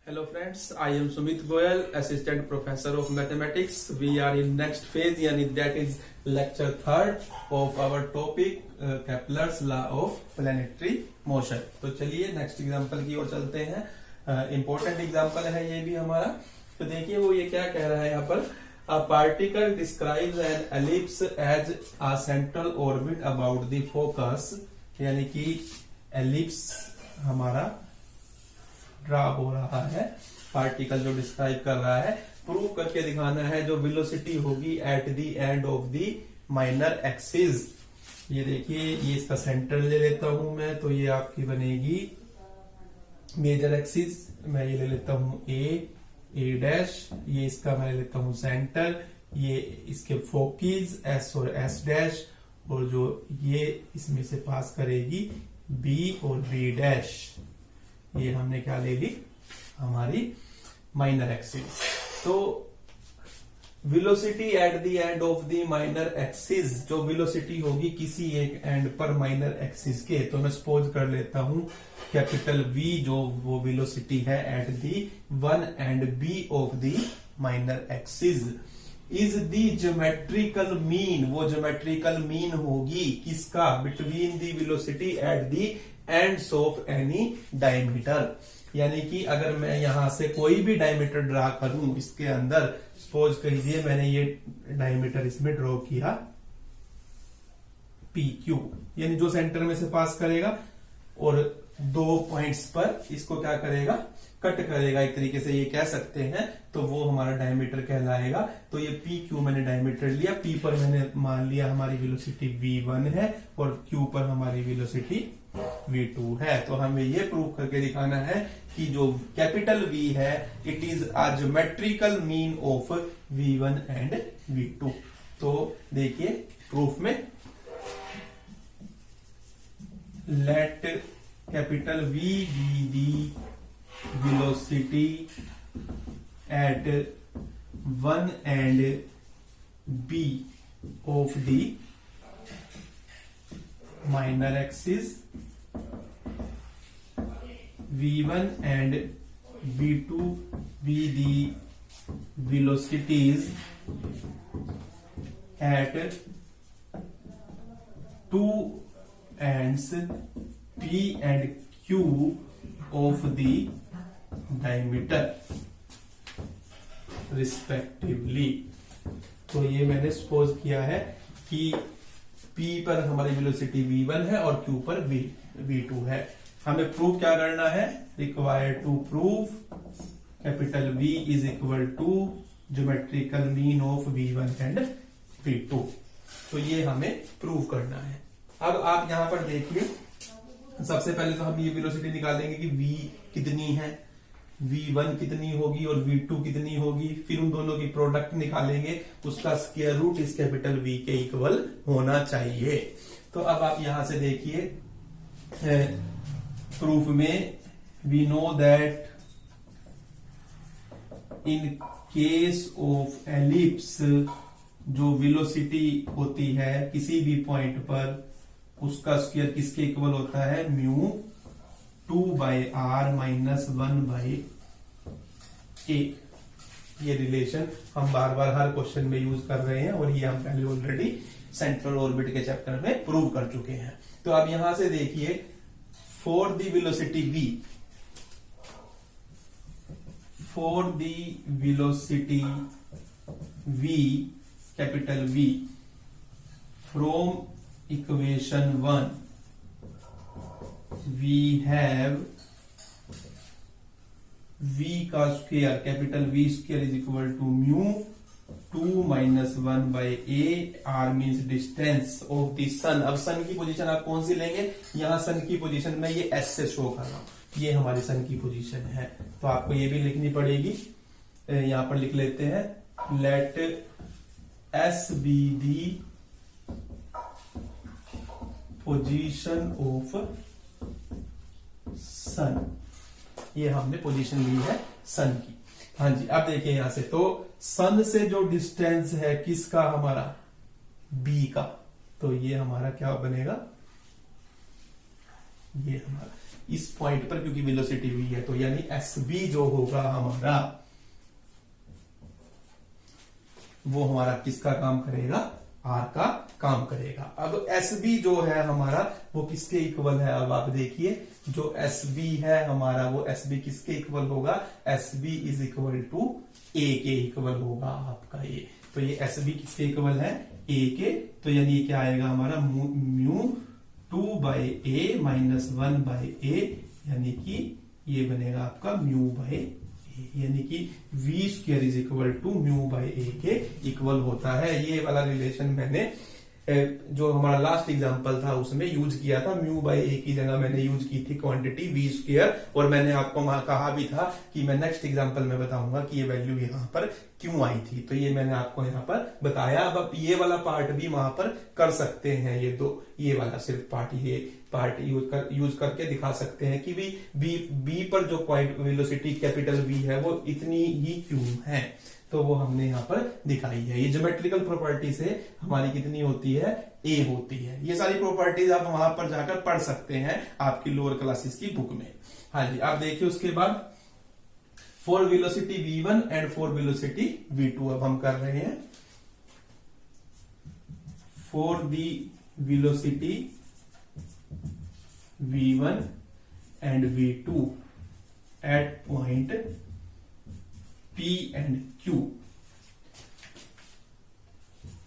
Hello friends, I am Sumit Goyal, Assistant Professor of Mathematics. We are in next phase, यानी that is lecture third of our topic Kepler's law of planetary motion. तो चलिए next example की ओर चलते हैं. Important example है ये भी हमारा. तो देखिए वो ये क्या कह रहा है यहाँ पर. A particle describes an ellipse as a central orbit about the focus. यानी कि ellipse हमारा ड्रा हो रहा है, पार्टिकल जो डिस्क्राइब कर रहा है, प्रूव करके दिखाना है जो वेलोसिटी होगी at the end of the minor axis. ये देखिए ये इसका सेंटर ले लेता हूं मैं, तो ये आपकी बनेगी मेजर एक्सिस. मैं ये ले लेता हूं ए डैश, ये इसका मैं ले लेता हूं सेंटर, ये इसके फोकीज एस और एस डैश, और जो ये इसमें से पास करेगी बी और बी डैश. ये हमने क्या ले ली, हमारी माइनर एक्सिस. तो velocity at the end of the minor axis, जो वेलोसिटी होगी किसी एक एंड पर माइनर एक्सिस के, तो मैं सपोज कर लेता हूं कैपिटल वी जो वो वेलोसिटी है at the one end B of the minor axis, is the geometrical mean. वो ज्योमेट्रिकल मीन होगी किसका, between the velocity at the ends of any diameter. यानी कि अगर मैं यहां से कोई भी डायमीटर ड्रा करूं इसके अंदर, सपोज कीजिए मैंने ये डायमीटर इसमें ड्रॉ किया पी क्यू, यानी जो सेंटर में से पास करेगा और दो पॉइंट्स पर इसको क्या करेगा, कट करेगा, एक तरीके से ये कह सकते हैं, तो वो हमारा डायमीटर कहलाएगा. तो ये पी क्यू मैंने डायमीटर लिया, पी पर मैंने मान लिया हमारी वेलोसिटी v1 है और क्यू पर हमारी वेलोसिटी v2 है. तो हमें ये प्रूव करके दिखाना है कि जो कैपिटल V है it is a geometrical mean of v1 and v2. तो देखिए प्रूफ में, let capital V be the velocity at 1 and B of the minor axis, V1 and V2 be the velocities at two ends P and Q of the diameter respectively. तो ये मैंने suppose किया है कि P पर हमारी velocity v1 है और Q पर v2 है. हमें प्रूव क्या करना है, required to prove capital V is equal to geometrical mean of v1 and v2. तो ये हमें प्रूव करना है. अब आप यहां पर देखिए, सबसे पहले तो हम ये वेलोसिटी निकालेंगे कि v कितनी है, v1 कितनी होगी और v2 कितनी होगी, फिर उन दोनों की प्रोडक्ट निकालेंगे, उसका स्क्वायर रूट इस कैपिटल V के इक्वल होना चाहिए. तो अब आप यहां से देखिए प्रूफ में, we know that in case of ellipse जो वेलोसिटी होती है किसी भी पॉइंट पर, उसका स्क्वायर किसके इक्वल होता है, म्यू 2/r माइनस 1/a. ये रिलेशन हम बार बार हर क्वेश्चन में यूज कर रहे हैं और ये हम पहले ऑलरेडी सेंट्रल ऑर्बिट के चैप्टर में प्रूव कर चुके हैं. तो अब यहां से देखिए, for the velocity v, for the velocity v capital V from equation 1 we have v का square capital V square is equal to mu 2 minus 1/a. r means distance of the sun. अब sun की position आप कौन सी लेंगे, यहां सन की position में ये s से शो कर रहा हूं, ये हमारी सन की पोजीशन है, तो आपको ये भी लिखनी पड़ेगी. यहां पर लिख लेते हैं, let s be the position of sun. ये हमने पोजीशन ली है सन की. हाँ जी, अब देखिए यहां से, तो सन से जो डिस्टेंस है किसका, हमारा बी का, तो ये हमारा क्या बनेगा, ये हमारा इस पॉइंट पर, क्योंकि वेलोसिटी v है। तो यानी SB जो होगा हमारा, वो हमारा किसका काम करेगा, R का काम करेगा। अब SB जो है हमारा वो किसके इक्वल है, अब आप देखिए जो SB है हमारा वो SB किसके इक्वल होगा, SB is equal to A के इक्वल होगा आपका ये। तो ये SB किसके इक्वल है, A के। तो यानी ये क्या आएगा हमारा म्यू 2/A माइनस 1/A, यानी कि ये बनेगा आपका म्यू बाय A, यानी कि v square is equal to mu by A के इक्वल होता है। ये वाला रिलेशन मैंने जो हमारा लास्ट एग्जांपल था उसमें यूज किया था। म्यू बाय A की जगह मैंने यूज की थी क्वांटिटी v स्क्वायर, और मैंने आपको वहां कहा भी था कि मैं नेक्स्ट एग्जांपल में बताऊंगा कि ये वैल्यू यहाँ पर क्यों आई थी। तो ये मैंने आपको यहाँ पर बताया। अब आप ये वाला पार्ट भी वहां पर कर सकते हैं, ये वाला सिर्फ पार्ट यूज करके दिखा सकते हैं कि बी पर जो पॉइंट वेलोसिटी कैपिटल V है वो इतनी ही क्यों है। तो वो हमने यहाँ पर दिखाई है। ये ज्योमेट्रिकल प्रॉपर्टी से हमारी कितनी होती है, A होती है। ये सारी प्रॉपर्टीज आप वहां पर जाकर पढ़ सकते हैं आपकी लोअर क्लासेस की बुक में। हाँ जी, आप देखिए उसके बाद for velocity v1 and for velocity v2 अब हम कर रहे हैं। For the velocity v1 and v2 at point P and Q,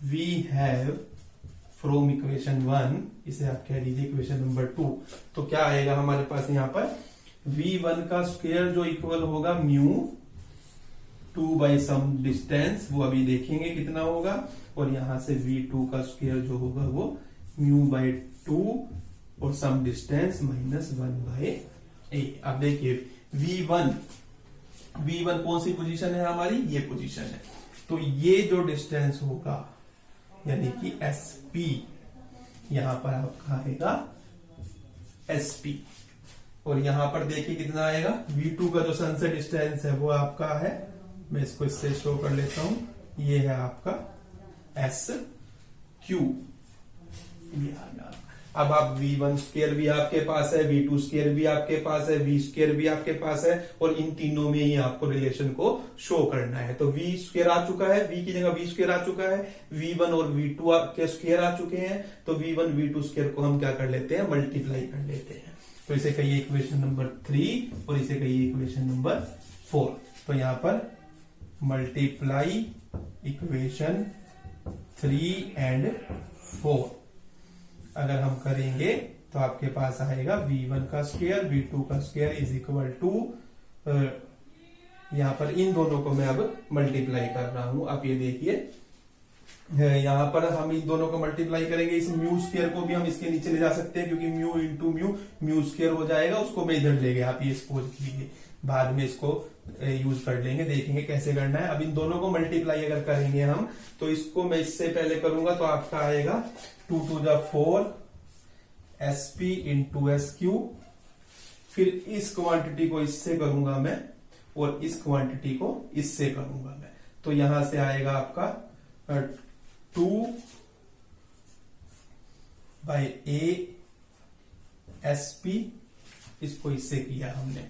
we have from equation 1, इसे आप कह लीजिए इक्वेशन नंबर 2। तो क्या आएगा हमारे पास यहाँ पर, v1 का स्क्वायर जो इक्वल होगा म्यू 2 बाई सम डिस्टेंस, वो अभी देखेंगे कितना होगा, और यहां से v2 का स्क्वायर जो होगा वो म्यू बाई 2 और सम डिस्टेंस माइनस 1/a। अब देखिए v1 कौन सी पोजीशन है हमारी, ये पोजीशन है। तो ये जो डिस्टेंस होगा यानी कि SP, यहां पर आपका आएगा SP, और यहां पर देखिए कितना आएगा, v2 का जो सन से डिस्टेंस है वो आपका है, मैं इसको इससे शो कर लेता हूं, ये है आपका SQ। ये आ गया। अब आप v1 स्क्वायर भी आपके पास है, v2 स्क्वायर भी आपके पास है, v स्क्वायर भी आपके पास है, और इन तीनों में ही आपको रिलेशन को शो करना है। तो v स्क्वायर आ चुका है, v की जगह v स्क्वायर आ चुका है, v1 और v2 के स्क्वायर आ चुके हैं। तो v1 v2 स्क्वायर को हम क्या कर लेते हैं, मल्टीप्लाई कर लेते हैं। तो इसे कहिए इक्वेशन नंबर 3 और इसे कहिए इक्वेशन नंबर 4। तो यहां पर मल्टीप्लाई इक्वेशन 3 एंड 4 अगर हम करेंगे तो आपके पास आएगा v1 का स्क्वायर v2 का स्क्वायर इज इक्वल टू, यहां पर इन दोनों को मैं अब मल्टीप्लाई कर रहा हूं। आप ये देखिए यहां पर हम इन दोनों को मल्टीप्लाई करेंगे। इस म्यू स्क्वायर को भी हम इसके नीचे ले जा सकते हैं, क्योंकि म्यू इंटू म्यू स्क्वायर हो जाएगा, उसको मैं इधर ले गया। आप ये सपोज कीजिए, बाद में इसको यूज कर लेंगे, देखेंगे कैसे करना है। अब इन दोनों को मल्टीप्लाई अगर करेंगे हम, तो इसको मैं इससे पहले करूंगा तो आपका आएगा 2 to the 4 SP into SQ। फिर इस क्वांटिटी को इससे करूंगा मैं, और इस क्वांटिटी को इससे करूंगा मैं। तो यहां से आएगा आपका 2 बाई A SP, इसको इससे किया हमने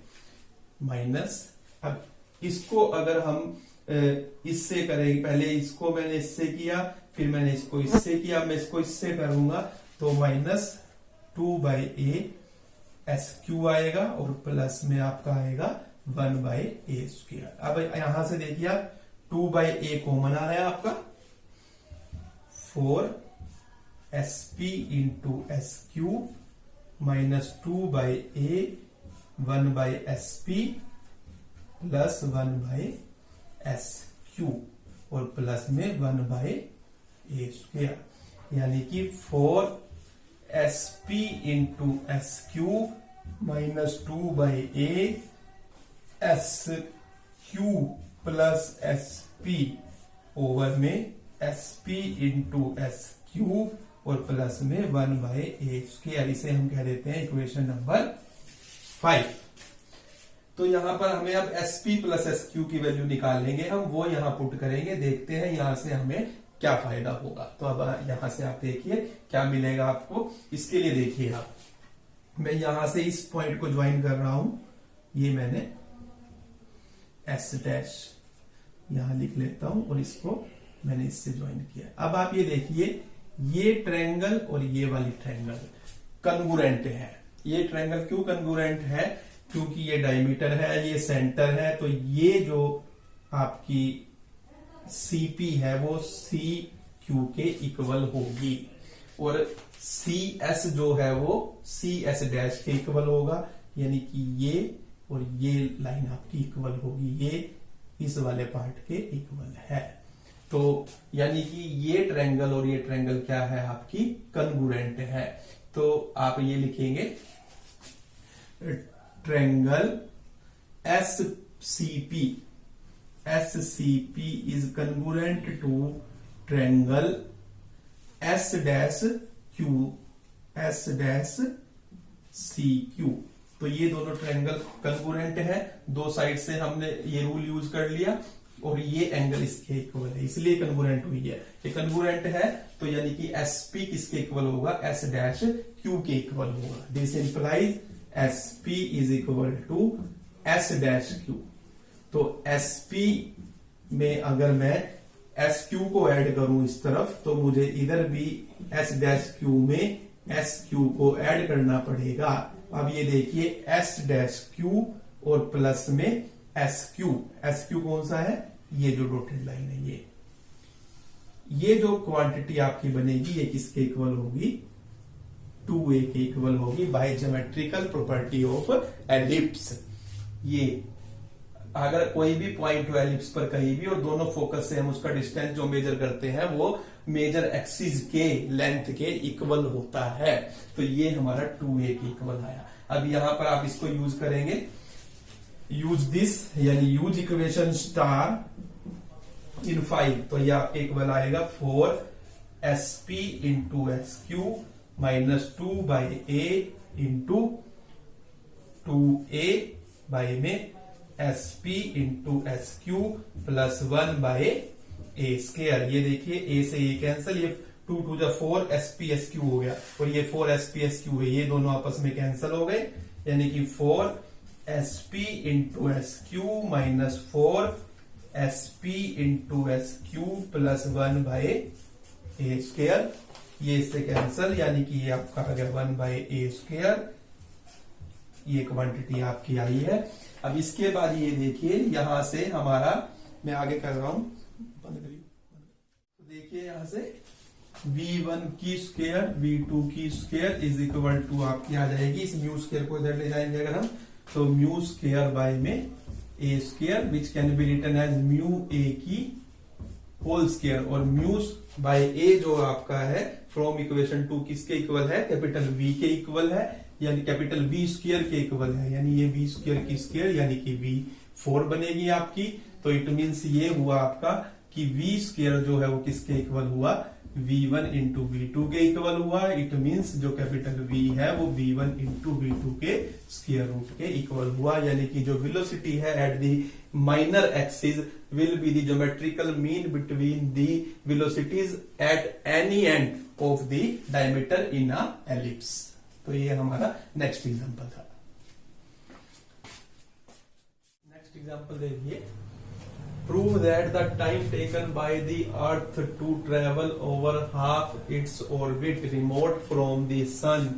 माइनस। अब इसको अगर हम इससे करेंगे, पहले इसको मैंने इससे किया, फिर मैंने इसको इससे किया, मैं इसको इससे करूंगा तो माइनस 2/A SQ आएगा, और प्लस में आपका आएगा 1/A स्क्वायर। अब यहां से देखिए आप 2/A कॉमन आ रहा है आपका, 4 SP into SQ minus 2/A 1/SP plus 1/SQ, और प्लस में 1/A स्क्वायर, यानी कि 4 SP into SQ minus 2/A SQ plus SP over में SP इंटू SQ और प्लस में 1/A स्क्वायर। इसे हम कह देते हैं इक्वेशन नंबर 5। तो यहां पर हमें अब SP प्लस SQ की वैल्यू निकालेंगे हम, वो यहां पुट करेंगे, देखते हैं यहां से हमें क्या फायदा होगा। तो अब यहां से आप देखिए क्या मिलेगा आपको। इसके लिए देखिए आप मैं यहां से इस पॉइंट को ज्वाइन कर रहा हूं, ये मैंने एस डैश यहां लिख लेता हूं और इसको मैंने इससे ज्वाइन किया। अब आप ये देखिए, ये ट्रायंगल और ये वाली ट्रायंगल कन्गुरेंट है। ये ट्रायंगल क्यों कन्गुरेंट है? क्योंकि ये डायमीटर है, ये सेंटर है, तो ये जो आपकी सीपी है वो सी क्यू के इक्वल होगी, और सी एस जो है वो सी एस डैश के इक्वल होगा, यानी कि ये और ये लाइन आपकी इक्वल होगी, ये इस वाले पार्ट के इक्वल है। तो यानी कि ये ट्रायंगल और ये ट्रायंगल क्या है, आपकी कन्गुरेंट है। तो आप ये लिखेंगे triangle S C P is congruent to triangle S dash C Q. तो ये दोनों ट्रायंगल कन्गुरेंट है, दो साइड से हमने ये रूल यूज कर लिया, और ये एंगल इसके इक्वल है, इसलिए कन्गुरेंट हुई है। ये कन्गुरेंट है तो यानी कि एस पी किसके इक्वल होगा, एस डैश क्यू के इक्वल होगा। This implies S P is equal to S dash Q. तो एस पी में अगर मैं एस क्यू को ऐड करूं इस तरफ, तो मुझे इधर भी एस डैश क्यू में एस क्यू को ऐड करना पड़ेगा। अब ये देखिए एस डैश क्यू और प्लस में एस क्यू कौन सा है, ये जो डॉटेड लाइन है, ये जो क्वांटिटी आपकी बनेगी ये किसके इक्वल होगी, 2a के इक्वल होगी by geometrical property of ellipse. ये अगर कोई भी पॉइंट हो एलिप्स पर कहीं भी, और दोनों फोकस से हम उसका डिस्टेंस जो मेजर करते हैं वो मेजर एक्सिस के लेंथ के इक्वल होता है, तो ये हमारा 2a के इक्वल आया। अब यहां पर आप इसको यूज करेंगे, यूज दिस यानी यूज इक्वेशन स्टार इन 5, तो ये आपके इक्वल आएगा 4sp into S Q minus 2 by a into 2a by में sp into S Q plus 1 by a square. ये देखिए a से ये कैंसिल, ये 2 टू द 4 sp sq हो गया, और ये 4 sp sq है, ये दोनों आपस में कैंसिल हो गए, यानी कि 4 sp into S Q minus 4 sp into S Q plus 1 by a square. ये इससे कैंसिल, यानी कि ये आपका आ गया 1 बाय ए स्केयर। ये क्वांटिटी आपकी आई है। अब इसके बाद ये देखिए यहां से हमारा, मैं आगे कर रहा हूं, बंद करिए, तो देखिए यहां से v1 की स्क्वायर v2 की स्क्वायर इज इक्वल टू आपकी आ जाएगी, इस म्यू स्क्वायर को इधर ले जाएंगे अगर हम, तो म्यू स्क्वायर बाय में a square which can be written as mu a की होल स्क्वायर, और म्यू बाय ए जो आपका है फ्रॉम इक्वेशन 2 किसके इक्वल है, कैपिटल V के इक्वल है, यानी कैपिटल V स्क्वायर के इक्वल है, यानी ये V स्क्वायर की स्क्वायर यानी कि V4 बनेगी आपकी। तो इट मीन्स ये हुआ आपका कि V स्क्वायर जो है वो किसके इक्वल हुआ, V1 इंटू V2 के इक्वल हुआ। इट मीन्स जो कैपिटल V है वो V1 इंटू V2 के स्क्वायर रूट के इक्वल हुआ, यानी कि जो वेलोसिटी है at the minor axis will be the geometrical mean between the velocities at any end of the diameter in a ellipse। तो ये हमारा नेक्स्ट एग्जांपल था। नेक्स्ट एग्जांपल देखिए, prove that the time taken by the earth to travel over half its orbit remote from the sun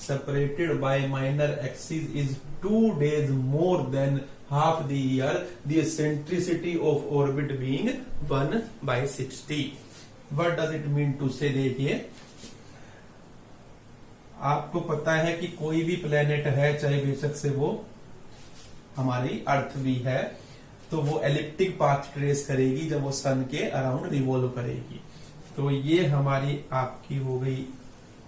separated by minor axis is 2 days more than half the year, the eccentricity of orbit being 1 by 60। What does it mean to say? देखिए आपको पता है कि कोई भी planet है, चाहे बेशक से वो हमारी अर्थ भी है, तो वो एलिप्टिक पाथ ट्रेस करेगी जब वो सन के अराउंड रिवॉल्व करेगी। तो ये हमारी आपकी हो गई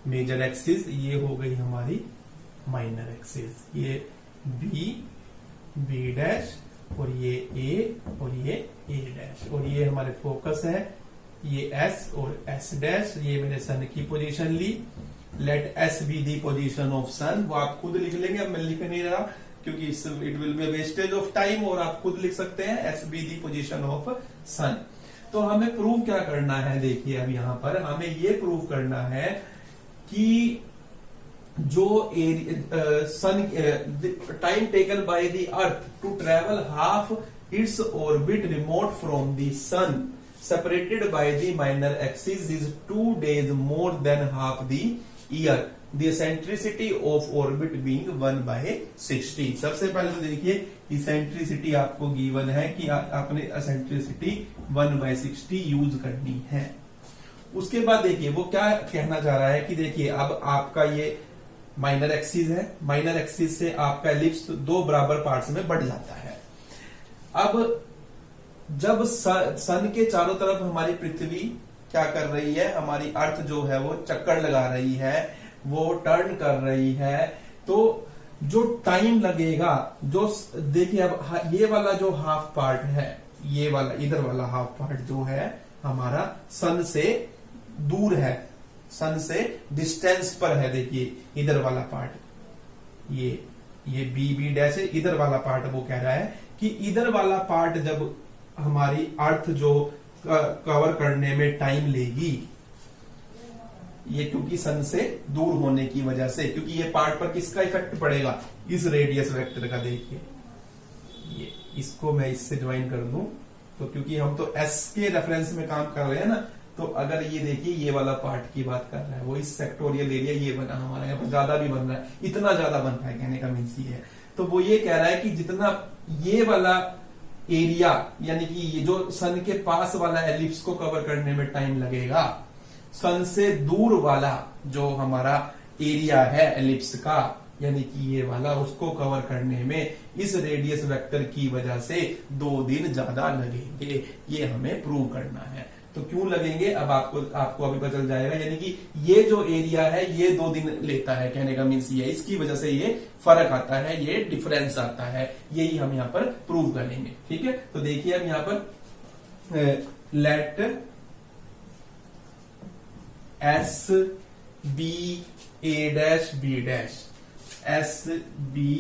मेजर एक्सिस, ये हो गई हमारी माइनर एक्सिस, ये बी डैश और ये ए और ये ए डैश, और ये हमारे फोकस है, ये एस और एस डैश, ये मैंने सन की पोजीशन ली। Let S be the position of sun, वो आप खुद लिख लेंगे, अब मैं लिख नहीं रहा क्योंकि it will be wastage of time, और आप खुद लिख सकते हैं S be the position of sun. तो हमें प्रूव क्या करना है, देखिए अब यहां पर हमें ये प्रूव करना है कि जो सन time taken by the earth to travel half its orbit remote from the sun separated by the minor axis is 2 days more than half the year, the eccentricity of orbit being 1/60। सबसे पहले तो देखिए eccentricity आपको given है कि आपने eccentricity 1/60 use करनी है। उसके बाद देखिए वो क्या कहना चाह रहा है कि देखिए अब आपका ये माइनर एक्सिस है, माइनर एक्सिस से आपका एलिप्स 2 बराबर पार्ट्स में बढ़ जाता है। अब जब सन के चारों तरफ हमारी पृथ्वी क्या कर रही है, हमारी अर्थ जो है वो चक्कर लगा रही है, वो टर्न कर रही है, तो जो टाइम लगेगा, जो देखिए अब ये वाला जो हाफ पार्ट है, ये वाला इधर वाला हाफ पार्ट जो है हमारा सन से दूर है, सन से डिस्टेंस पर है। देखिए इधर वाला पार्ट ये बी डैश है, इधर वाला पार्ट वो कह रहा है कि इधर वाला पार्ट जब हमारी अर्थ जो कवर करने में टाइम लेगी, ये क्योंकि सन से दूर होने की वजह से, क्योंकि ये पार्ट पर किसका इफेक्ट पड़ेगा, इस रेडियस वेक्टर का। देखिए ये इसको मैं इससे ज्वाइन कर दूं तो क्योंकि हम तो एस के रेफरेंस में काम कर रहे हैं ना, तो अगर ये देखिए ये वाला पार्ट की बात कर रहा है, वो इस सेक्टोरियल एरिया ये बना हमारा, यहाँ पर ज्यादा भी बन रहा है, इतना ज्यादा बन रहा है, कहने का मीन्स ये है। तो वो ये कह रहा है कि जितना ये वाला एरिया यानी कि ये जो सन के पास वाला एलिप्स को कवर करने में टाइम लगेगा, सन से दूर वाला जो हमारा एरिया है एलिप्स का यानी कि ये वाला, उसको कवर करने में इस रेडियस वेक्टर की वजह से 2 दिन ज्यादा लगेंगे। ये हमें प्रूव करना है। तो क्यों लगेंगे अब आपको अभी पता चल जाएगा। यानी कि ये जो एरिया है ये 2 दिन लेता है, कहने का मीन्स ये, इसकी वजह से ये फर्क आता है, ये डिफरेंस आता है, यही हम यहाँ पर प्रूव करेंगे। ठीक है, तो देखिए हम यहाँ पर let S B A dash B dash, S B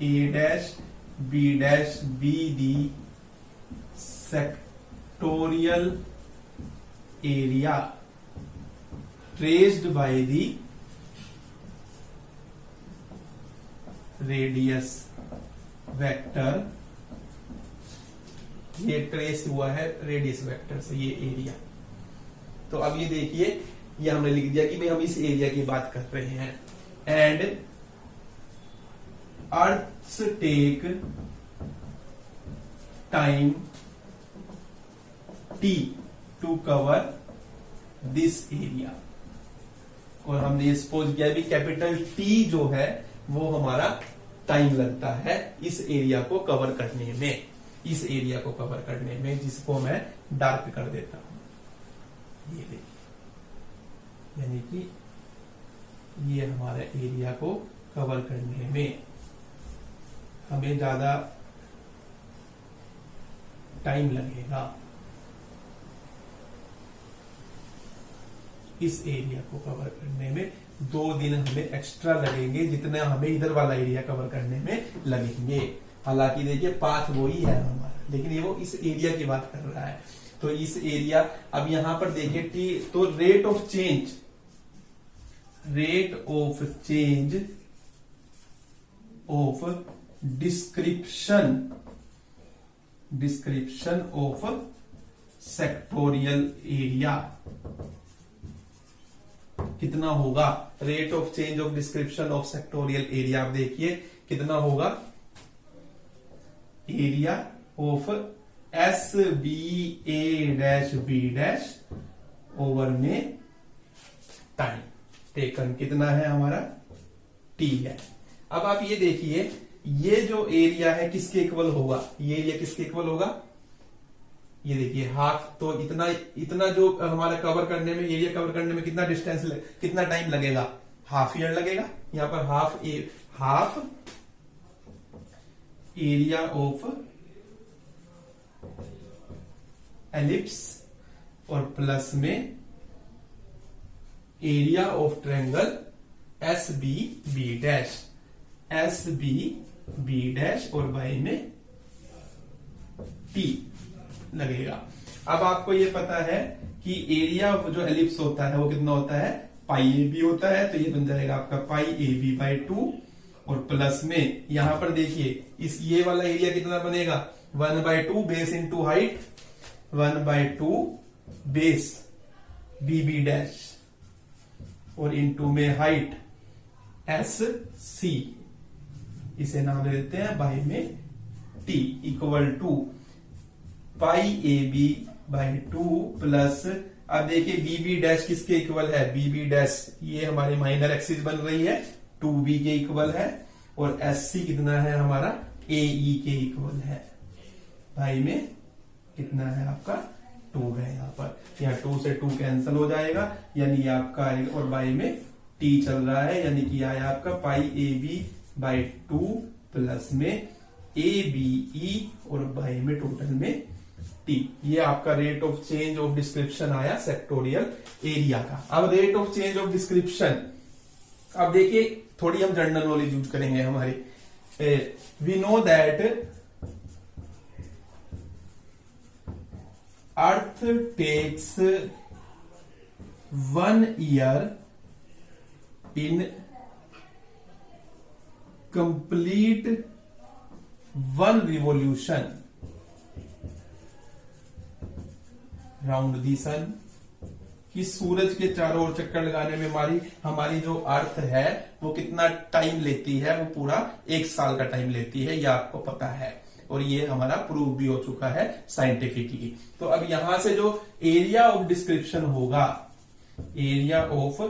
A dash B the sectorial area traced by the radius vector, ये ट्रेस हुआ है रेडियस वेक्टर से ये एरिया। तो अब ये देखिए ये हमने लिख दिया कि भाई हम इस एरिया की बात कर रहे हैं। And earth take time T to cover this area, और हमने ये सपोज किया भी कैपिटल टी जो है वो हमारा टाइम लगता है इस एरिया को कवर करने में, इस एरिया को कवर करने में, जिसको मैं डार्क कर देता हूं। ये देखिए यानी कि ये हमारे एरिया को कवर करने में हमें ज्यादा टाइम लगेगा, इस एरिया को कवर करने में 2 दिन हमें एक्स्ट्रा लगेंगे जितना हमें इधर वाला एरिया कवर करने में लगेंगे। हालांकि देखिए पाथ वही है हमारा, लेकिन ये वो इस एरिया की बात कर रहा है। तो इस एरिया, अब यहां पर देखिए टी, तो rate of change of description of sectorial area कितना होगा, rate of change of description of sectorial area. आप देखिए कितना होगा, area of S B A dash B dash over में टाइम टेकन कितना है हमारा, टी है। अब आप ये देखिए ये जो एरिया है किसके इक्वल होगा, ये एरिया किसके इक्वल होगा, ये देखिए हाफ, तो इतना जो हमारा कवर करने में, एरिया कवर करने में कितना डिस्टेंस कितना टाइम लगेगा, हाफ ईयर लगेगा। यहां पर हाफ एरिया ऑफ एलिप्स और प्लस में area of triangle S B B dash और बाई में टी लगेगा। अब आपको ये पता है कि एरिया जो एलिप्स होता है वो कितना होता है, पाई ए बी होता है, तो ये बन जाएगा आपका पाई ए बी बाई 2, और प्लस में यहां पर देखिए इस ये वाला एरिया कितना बनेगा 1/2 base into height, 1/2 base B B dash और इंटू में हाइट एस सी, इसे नाम दे देते हैं बाई में T, equal to pi A B by 2 plus, अब देखिए बी बी डैश किसके इक्वल है, बी बी डैश ये हमारी माइनर एक्सिस बन रही है 2b के इक्वल है, और एस सी कितना है हमारा ए ई के इक्वल है, भाई में कितना है आपका 2 है, यहाँ पर यहाँ 2 से 2 कैंसिल हो जाएगा, यानी आपका और बाई में टी चल रहा है, यानी कि आया आपका पाई ए बी बाई 2 प्लस में ए बी ई और बाई में टोटल में टी। ये आपका rate of change of description आया सेक्टोरियल एरिया का। अब rate of change of description, अब देखिए थोड़ी हम जनरल नॉलेज यूज करेंगे हमारी। We know that earth takes 1 year in complete 1 revolution round the sun, कि सूरज के चारों ओर चक्कर लगाने में हमारी जो अर्थ है वो कितना टाइम लेती है, वो पूरा 1 साल का टाइम लेती है, ये आपको पता है, और ये हमारा प्रूव भी हो चुका है साइंटिफिकली। तो अब यहां से जो एरिया ऑफ डिस्क्रिप्शन होगा, area of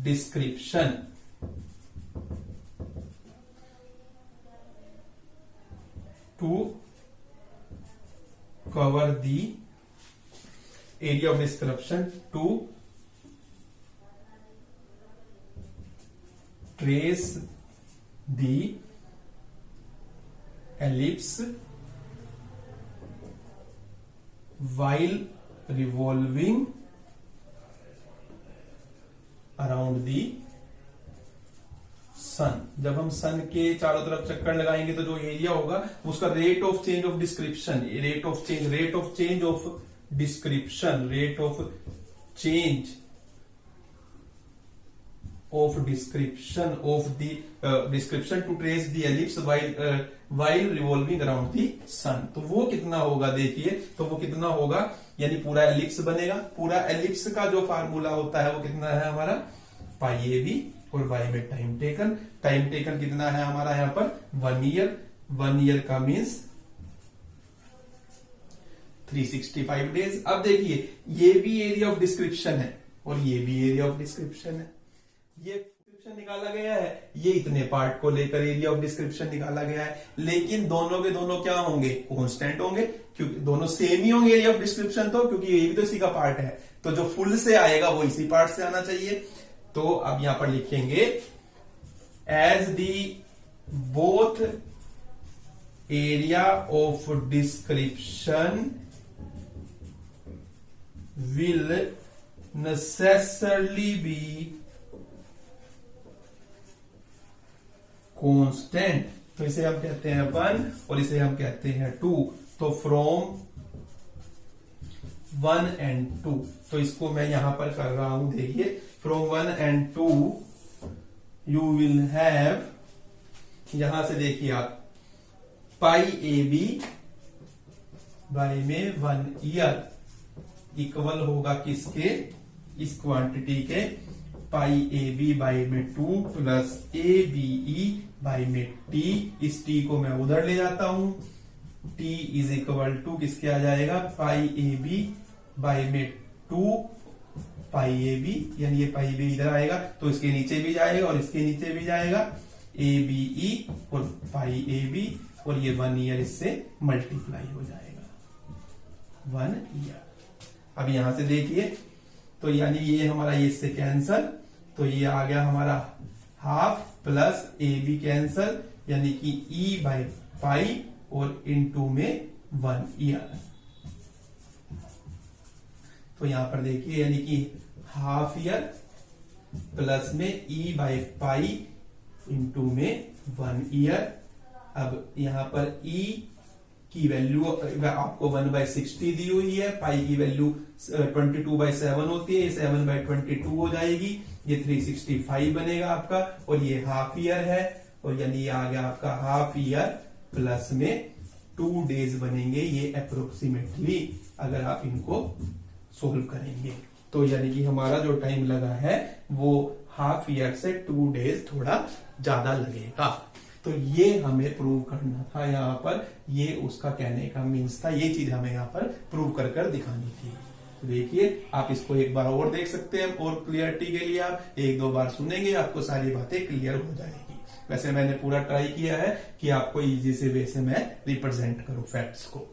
description to cover the area of description to trace the ellipse while revolving around the sun। जब हम सन के चारों तरफ चक्कर लगाएंगे तो जो एरिया होगा उसका rate of change of description, rate of change of description, rate of change of description of the description to trace the ellipse while revolving around the sun। तो वो कितना होगा देखिए, तो वो कितना होगा, यानी पूरा एलिप्स बनेगा, पूरा एलिप्स का जो फार्मूला होता है वो कितना है हमारा पाई ए बी और बाई में टाइम टेकन कितना है हमारा यहाँ पर 1 ईयर का मीन्स 365 डेज। अब देखिए ये भी एरिया ऑफ डिस्क्रिप्शन है और ये भी एरिया ऑफ डिस्क्रिप्शन है, ये डिस्क्रिप्शन निकाला गया है, ये इतने पार्ट को लेकर एरिया ऑफ डिस्क्रिप्शन निकाला गया है, लेकिन दोनों के दोनों क्या होंगे, कांस्टेंट होंगे, क्योंकि दोनों सेम ही होंगे एरिया ऑफ डिस्क्रिप्शन, तो क्योंकि ये भी तो इसी का पार्ट है, तो जो फुल से आएगा वो इसी पार्ट से आना चाहिए। तो अब यहां पर लिखेंगे as the both area of description will necessarily be constant, तो इसे हम कहते हैं 1 और इसे हम कहते हैं 2। तो फ्रॉम 1 and 2, तो इसको मैं यहां पर कर रहा हूं, देखिए from 1 and 2 you will have, यहां से देखिए आप पाई ए बी बाई में 1 ईयर इक्वल होगा किसके, इस क्वांटिटी के पाई ए बी बाई में 2 plus A B E by में टी। इस टी को मैं उधर ले जाता हूं, टी इज इक्वल टू किसके आ जाएगा पाई ए बी बाई में 2 पाई ए बी, यानी ये पाई बी इधर आएगा तो इसके नीचे भी जाएगा और इसके नीचे भी जाएगा, ए बी ई और पाई ए बी, और ये 1 ईयर इससे मल्टीप्लाई हो जाएगा 1 ईयर। अब यहां से देखिए तो यानी ये हमारा ये इससे कैंसल, तो ये आ गया हमारा half plus A B cancel, यानी कि ई बाई पाई और इनटू में 1 ईयर। तो यहां पर देखिए यानी कि हाफ ईयर प्लस में ई बाई पाई इंटू में 1 ईयर। अब यहां पर ई की वैल्यू आपको 1/60 दी हुई है, पाई की वैल्यू 22/7 होती है, ये 7/22 हो जाएगी, ये 365 बनेगा आपका, और ये हाफ ईयर है, और यानी ये आ गया आपका हाफ ईयर प्लस में 2 डेज बनेंगे ये अप्रोक्सीमेटली, अगर आप इनको सोल्व करेंगे तो। यानी कि हमारा जो टाइम लगा है वो हाफ ईयर से 2 डेज थोड़ा ज्यादा लगेगा। तो ये हमें प्रूव करना था यहाँ पर, ये उसका कहने का मीन्स था, ये चीज हमें यहाँ पर प्रूव कर कर दिखानी थी। तो देखिए आप इसको एक बार और देख सकते हैं, और क्लियरिटी के लिए आप 1-2 बार सुनेंगे, आपको सारी बातें क्लियर हो जाएगी। वैसे मैंने पूरा ट्राई किया है कि आपको इजी से वे से मैं रिप्रेजेंट करूं फैक्ट्स को।